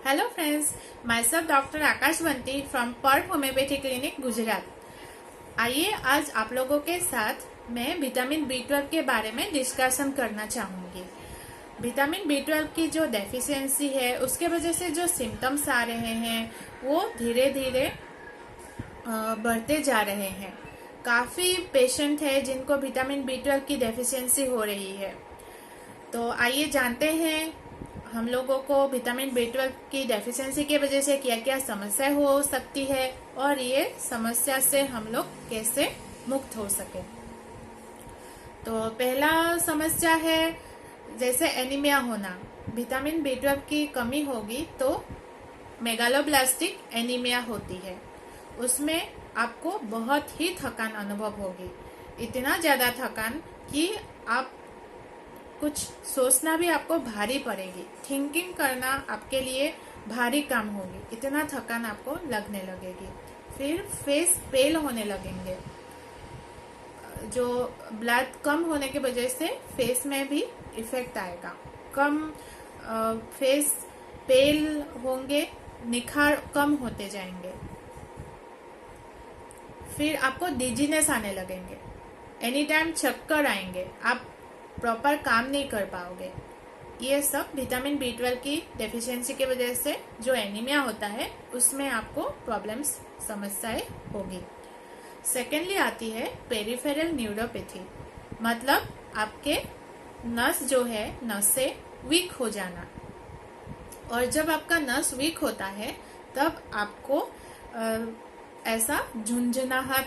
Hello friends, myself doctor Akash Bunty from पर्ट homeopathy clinic Gujarat. आइए आज आप लोगों के साथ मैं विटामिन B12 के बारे में डिस्कशन करना चाहूंगी। विटामिन B12 की जो डेफिशिएंसी है उसके वजह से जो सिम्टम्स आ रहे हैं वो धीरे धीरे बढ़ते जा रहे हैं। काफी पेशेंट है जिनको विटामिन B12 की डेफिशिएंसी हो रही है। तो आइए जानते हैं हम लोगों को विटामिन B12 की डेफिशिएंसी की वजह से क्या क्या समस्या हो सकती है और ये समस्या से हम लोग कैसे मुक्त हो सके। तो पहला समस्या है जैसे एनीमिया होना। विटामिन B12 की कमी होगी तो मेगालोब्लास्टिक एनीमिया होती है। उसमें आपको बहुत ही थकान अनुभव होगी, इतना ज्यादा थकान कि आप कुछ सोचना भी आपको भारी पड़ेगी, थिंकिंग करना आपके लिए भारी काम होगी, इतना थकान आपको लगने लगेगी। फिर फेस पेल होने लगेंगे, जो ब्लड कम होने की वजह से फेस में भी इफेक्ट आएगा। फेस पेल होंगे, निखार कम होते जाएंगे। फिर आपको डिजीनेस आने लगेंगे, एनी टाइम चक्कर आएंगे, आप प्रॉपर काम नहीं कर पाओगे। ये सब विटामिन B12 की डेफिशिएंसी की वजह से जो एनीमिया होता है उसमें आपको प्रॉब्लम्स समस्याएं होगी। सेकेंडली आती है पेरिफेरल न्यूरोपैथी, मतलब आपके नस जो है, नस से वीक हो जाना। और जब आपका नस वीक होता है तब आपको ऐसा झुंझुनाहट,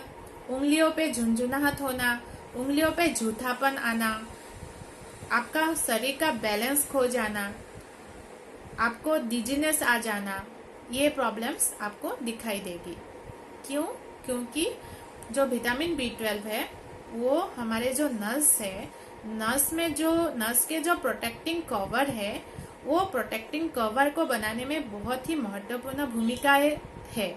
उंगलियों पे झुंझुनाहट होना, उंगलियों पे जूठापन आना, आपका शरीर का बैलेंस खो जाना, आपको डिजीनेस आ जाना, ये प्रॉब्लम्स आपको दिखाई देगी। क्यों? क्योंकि जो विटामिन B12 है वो हमारे जो नस है, नस के जो प्रोटेक्टिंग कवर है, वो प्रोटेक्टिंग कवर को बनाने में बहुत ही महत्वपूर्ण भूमिका है।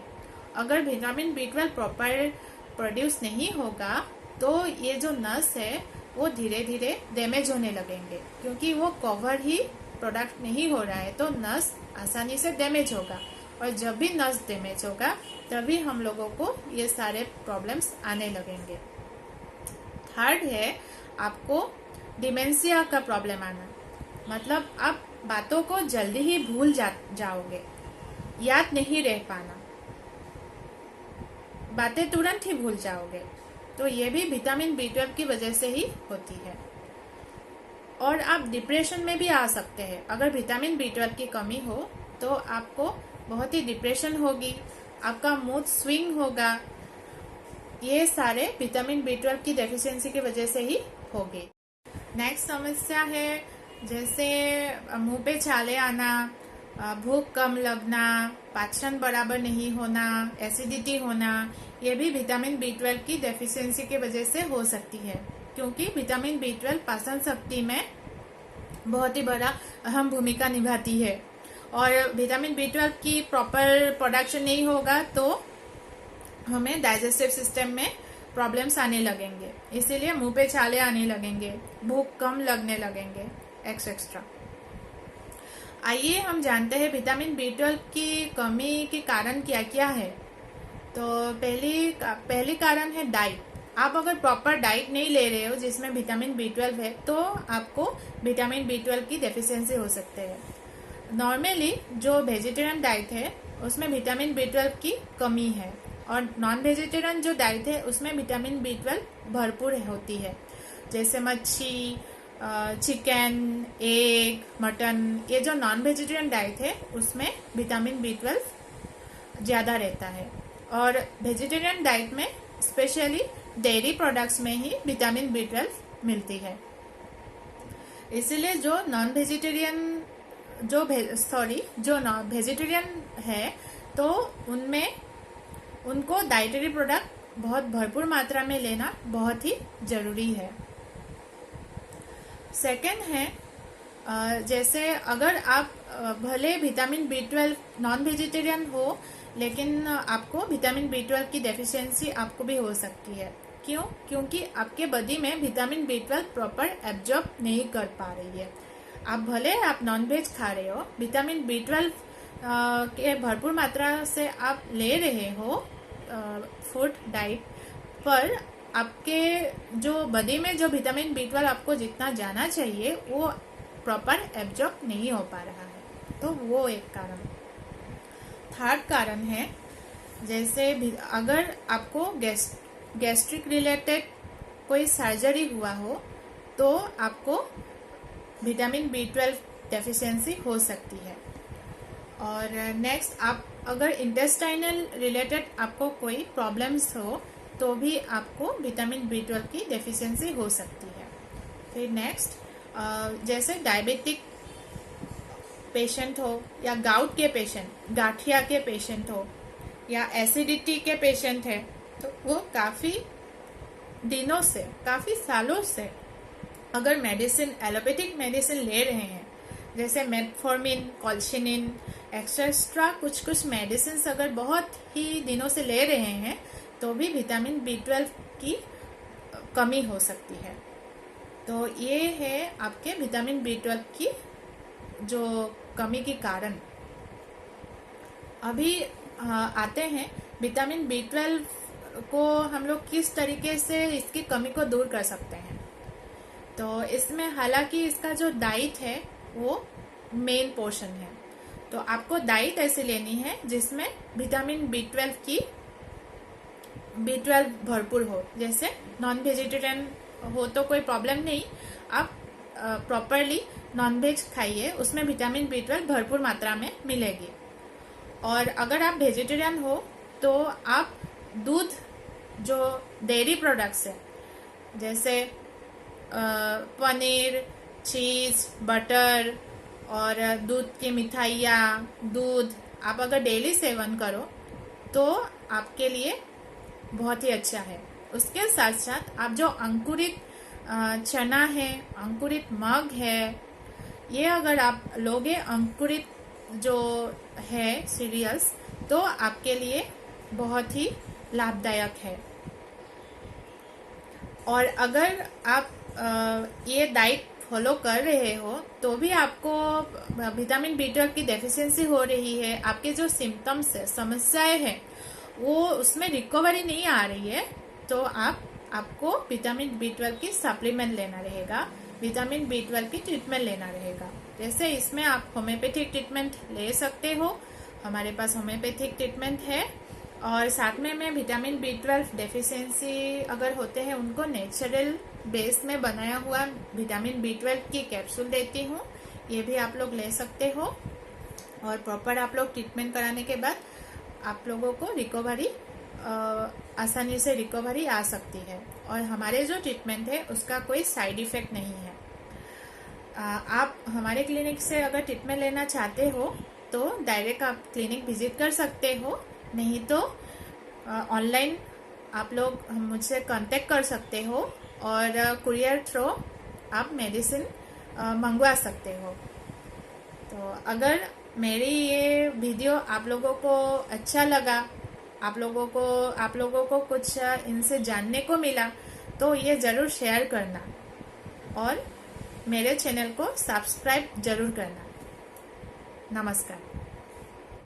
अगर विटामिन B12 प्रॉपर प्रोड्यूस नहीं होगा तो ये जो नस है वो धीरे धीरे डैमेज होने लगेंगे, क्योंकि वो कवर ही प्रोडक्ट नहीं हो रहा है तो नस आसानी से डैमेज होगा। और जब भी नस डैमेज होगा तभी हम लोगों को ये सारे प्रॉब्लम्स आने लगेंगे। थर्ड है आपको डिमेंशिया का प्रॉब्लम आना, मतलब आप बातों को जल्दी ही भूल जाओगे, याद नहीं रह पाना, बातें तुरंत ही भूल जाओगे। तो ये भी विटामिन B12 की वजह से ही होती है। और आप डिप्रेशन में भी आ सकते हैं। अगर विटामिन B12 की कमी हो तो आपको बहुत ही डिप्रेशन होगी, आपका मूड स्विंग होगा। ये सारे विटामिन B12 की डेफिशिएंसी की वजह से ही होगी। नेक्स्ट समस्या है जैसे मुंह पे छाले आना, भूख कम लगना, पाचन बराबर नहीं होना, एसिडिटी होना, ये भी विटामिन B12 की डेफिशिएंसी की वजह से हो सकती है। क्योंकि विटामिन B12 पाचन शक्ति में बहुत ही बड़ा अहम भूमिका निभाती है। और विटामिन B12 की प्रॉपर प्रोडक्शन नहीं होगा तो हमें डाइजेस्टिव सिस्टम में प्रॉब्लम्स आने लगेंगे, इसीलिए मुंह पे छाले आने लगेंगे, भूख कम लगने लगेंगे, एक्सेट्रा। आइए हम जानते हैं विटामिन B12 की कमी के कारण क्या क्या है। तो पहली कारण है डाइट। आप अगर प्रॉपर डाइट नहीं ले रहे हो जिसमें विटामिन B12 है तो आपको विटामिन B12 की डेफिशिएंसी हो सकते हैं। नॉर्मली जो वेजिटेरियन डाइट है उसमें विटामिन B12 की कमी है, और नॉन वेजिटेरियन जो डाइट है उसमें विटामिन B12 भरपूर होती है। जैसे मच्छी, चिकन, एग, मटन, ये जो नॉन वेजिटेरियन डाइट है उसमें विटामिन B12 ज्यादा रहता है। और वेजिटेरियन डाइट में स्पेशली डेयरी प्रोडक्ट्स में ही विटामिन B12 मिलती है। इसीलिए जो वेजिटेरियन है तो उनमें उनको डाइटरी प्रोडक्ट बहुत भरपूर मात्रा में लेना बहुत ही जरूरी है। सेकेंड है जैसे अगर आप भले विटामिन B12 नॉन वेजिटेरियन हो लेकिन आपको विटामिन B12 की डेफिशिएंसी आपको भी हो सकती है। क्यों? क्योंकि आपके बॉडी में विटामिन B12 प्रॉपर एब्जॉर्ब नहीं कर पा रही है। आप भले आप नॉनवेज खा रहे हो, विटामिन B12 के भरपूर मात्रा से आप ले रहे हो फूड डाइट पर, आपके जो बॉडी में जो विटामिन B12 आपको जितना जाना चाहिए वो प्रॉपर एब्जॉर्ब नहीं हो पा रहा है, तो वो एक कारण। थर्ड कारण है, जैसे अगर आपको गैस्ट्रिक रिलेटेड कोई सर्जरी हुआ हो तो आपको विटामिन B12 डेफिशिएंसी हो सकती है। और नेक्स्ट, आप अगर इंटेस्टाइनल रिलेटेड आपको कोई प्रॉब्लम्स हो तो भी आपको विटामिन B12 की डेफिशिएंसी हो सकती है। फिर नेक्स्ट, जैसे डायबिटिक पेशेंट हो या गाउट के पेशेंट, गाठिया के पेशेंट हो या एसिडिटी के पेशेंट है, तो वो काफ़ी दिनों से, काफ़ी सालों से अगर मेडिसिन, एलोपैथिक मेडिसिन ले रहे हैं, जैसे मेटफॉर्मिन, कॉल्शिनिन, एक्स्ट्रा कुछ मेडिसिन अगर बहुत ही दिनों से ले रहे हैं तो भी विटामिन B12 की कमी हो सकती है। तो ये है आपके विटामिन B12 की जो कमी के कारण। अभी आते हैं विटामिन B12 को हम लोग किस तरीके से इसकी कमी को दूर कर सकते हैं। तो इसमें हालांकि इसका जो डाइट है वो मेन पोर्शन है, तो आपको डाइट ऐसे लेनी है जिसमें विटामिन B12 भरपूर हो। जैसे नॉन वेजिटेरियन हो तो कोई प्रॉब्लम नहीं, आप प्रॉपरली नॉनवेज खाइए, उसमें विटामिन B12 भरपूर मात्रा में मिलेगी। और अगर आप वेजिटेरियन हो तो आप दूध, जो डेयरी प्रोडक्ट्स है जैसे पनीर, चीज़, बटर और दूध की मिठाइयाँ, दूध आप अगर डेली सेवन करो तो आपके लिए बहुत ही अच्छा है। उसके साथ साथ आप जो अंकुरित चना है, अंकुरित मग है, ये अगर आप लोगे, अंकुरित जो है सीरियल्स, तो आपके लिए बहुत ही लाभदायक है। और अगर आप ये डाइट फॉलो कर रहे हो तो भी आपको विटामिन B12 की डेफिशिएंसी हो रही है, आपके जो सिम्टम्स है, समस्याएं हैं, वो उसमें रिकवरी नहीं आ रही है, तो आपको विटामिन B12 की सप्लीमेंट लेना रहेगा, विटामिन B12 की ट्रीटमेंट लेना रहेगा। जैसे इसमें आप होम्योपैथिक ट्रीटमेंट ले सकते हो, हमारे पास होम्योपैथिक ट्रीटमेंट है। और साथ में मैं विटामिन B12 डेफिशिएंसी अगर होते हैं उनको नेचुरल बेस में बनाया हुआ विटामिन B12 की कैप्सूल देती हूँ, ये भी आप लोग ले सकते हो। और प्रॉपर आप लोग ट्रीटमेंट कराने के बाद आप लोगों को रिकवरी, आसानी से रिकवरी आ सकती है। और हमारे जो ट्रीटमेंट है उसका कोई साइड इफेक्ट नहीं है। आप हमारे क्लिनिक से अगर ट्रीटमेंट लेना चाहते हो तो डायरेक्ट आप क्लिनिक विजिट कर सकते हो, नहीं तो ऑनलाइन आप लोग मुझसे कांटेक्ट कर सकते हो और कुरियर थ्रू आप मेडिसिन मंगवा सकते हो। तो अगर मेरी ये वीडियो आप लोगों को अच्छा लगा, आप लोगों को कुछ इनसे जानने को मिला, तो ये ज़रूर शेयर करना और मेरे चैनल को सब्सक्राइब जरूर करना। नमस्कार।